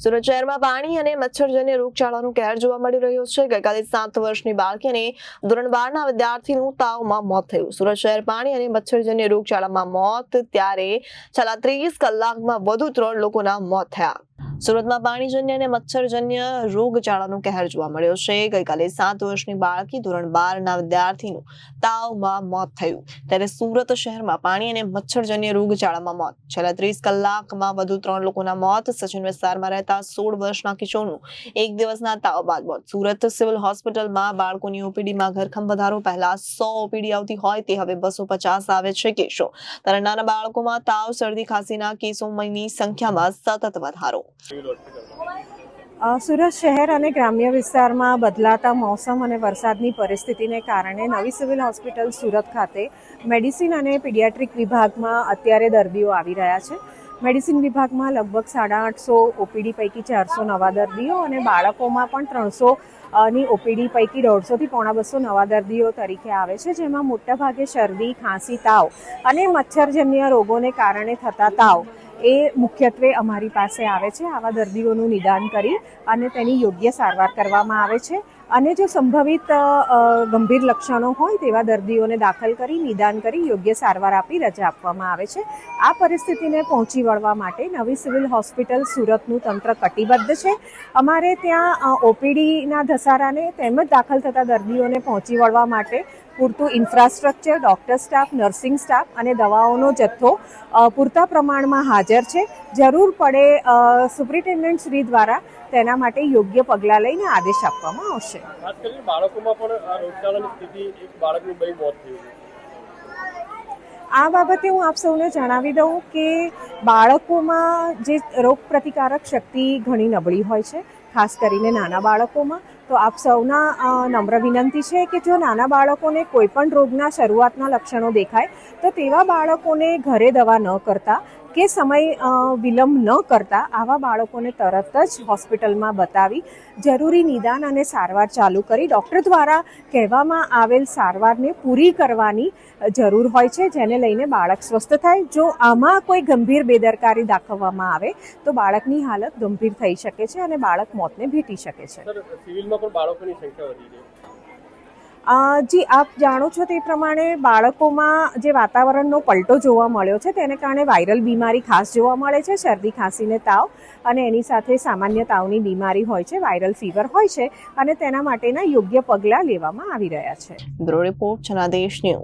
સુરત શહેરમાં પાણી અને મચ્છરજન્ય રોગચાળાનો કહેર જોવા મળી રહ્યો છે। ગઈકાલે 7 વર્ષની બાળકી અને ધોરણ 12ના વિદ્યાર્થીનું તાવમાં મોત થયું। સુરત શહેર પાણી અને મચ્છરજન્ય રોગચાળામાં મોત, ત્યારે છેલ્લા 30 કલાકમાં વધુ 3 લોકોના મોત થયા। સુરતમાં પાણીજન્ય અને મચ્છરજન્ય રોગચાળાનો કહેર જોવા મળ્યો છે। ગઈકાલે 7 વર્ષની બાળકી, ધોરણ 12ના વિદ્યાર્થીનું તાવમાં મોત થયું, ત્યારે સુરત શહેરમાં પાણી અને મચ્છરજન્ય રોગચાળામાં મોત, છેલ્લા 30 કલાકમાં વધુ 3 લોકોના મોત। સચિન વિસ્તારમાં રહેતા 16 વર્ષના કિશોરનું એક દિવસના તાવ બાદ મોત। સુરત સિવિલ હોસ્પિટલમાં બાળકોની ઓપીડીમાં ઘરખમ વધારો। પહેલા 100 ઓપીડી આવતી હોય તે હવે 250 આવે છે કેસો। ત્યારે નાના બાળકોમાં તાવ, શરદી, ખાંસીના કેસોની સંખ્યામાં સતત વધારો। સુરત શહેર અને ગ્રામ્ય વિસ્તારમાં બદલાતા મોસમ અને વરસાદની પરિસ્થિતિને કારણે નવી સિવિલ હોસ્પિટલ સુરત ખાતે મેડિસિન અને પીડિયાટ્રિક વિભાગમાં અત્યારે દર્દીઓ આવી રહ્યા છે। મેડિસિન વિભાગમાં લગભગ 850 ઓપીડી પૈકી 400 નવા દર્દીઓ અને બાળકોમાં પણ 300ની ઓપીડી પૈકી 150થી પોણા 200 નવા દર્દીઓ તરીકે આવે છે, જેમાં મોટાભાગે શરદી, ખાંસી, તાવ અને મચ્છરજન્ય રોગોને કારણે થતા તાવ એ મુખ્યત્વે અમારી પાસે આવે છે। આવા દર્દીઓનું નિદાન કરી અને તેની યોગ્ય સારવાર કરવામાં આવે છે અને જો સંભવિત ગંભીર લક્ષણો હોય તેવા દર્દીઓને દાખલ કરી, નિદાન કરી, યોગ્ય સારવાર આપી રજા આપવામાં આવે છે। આ પરિસ્થિતિને પહોંચી વળવા માટે નવી સિવિલ હોસ્પિટલ સુરતનું તંત્ર કટિબદ્ધ છે। અમારે ત્યાં ઓપીડીના ધસારાને તેમજ દાખલ થતા દર્દીઓને પહોંચી વળવા માટે પૂરતું infrastructure, doctor staff, nursing staff અને દવાઓનો જથ્થો પૂરતા પ્રમાણમાં હાજર છે। જરૂર પડે સુપ્રિન્ટેન્ડન્ટ શ્રી દ્વારા તેના માટે યોગ્ય પગલાં લઈને આદેશ આપવામાં આવશે। ખાસ કરીને બાળકોમાં પણ આ રોગચાળાની સ્થિતિ, એક બાળકનું બે મોત થયું છે। આ બાબતે હું આપ સૌને જણાવી દઉં કે બાળકોમાં જે રોગ પ્રતિકારક શક્તિ ઘણી નબળી હોય છે, ખાસ કરીને નાના બાળકોમાં। તો આપ સૌના નમ્ર વિનંતી છે કે જો નાના બાળકોને કોઈ પણ રોગના શરૂઆતના લક્ષણો દેખાય તો તેવા બાળકોને ઘરે દવા ન કરતા કે સમય વિલંબ ન કરતા આવા બાળકોને તરત જ હોસ્પિટલમાં બતાવી જરૂરી નિદાન અને સારવાર ચાલુ કરી ડૉક્ટર દ્વારા કહેવામાં આવેલ સારવારને પૂરી કરવાની જરૂર હોય છે, જેને લઈને બાળક સ્વસ્થ થાય। જો આમાં કોઈ ગંભીર બેદરકારી દાખવવામાં આવે તો બાળકની હાલત ગંભીર થઈ શકે છે અને બાળક મોતને ભેટી શકે છે। સિવિલમાં પણ બાળકોની સંખ્યા વધી છે। જી, આપ જાણો છો તે પ્રમાણે બાળકોમાં જે વાતાવરણનો પલટો જોવા મળ્યો છે તેને કારણે વાયરલ બીમારી ખાસ જોવા મળે છે। શરદી, ખાંસીને તાવ અને એની સાથે સામાન્ય તાવની બીમારી હોય છે, વાયરલ ફીવર હોય છે અને તેના માટેના યોગ્ય પગલાં લેવામાં આવી રહ્યા છે। Bureau report, Janadesh news.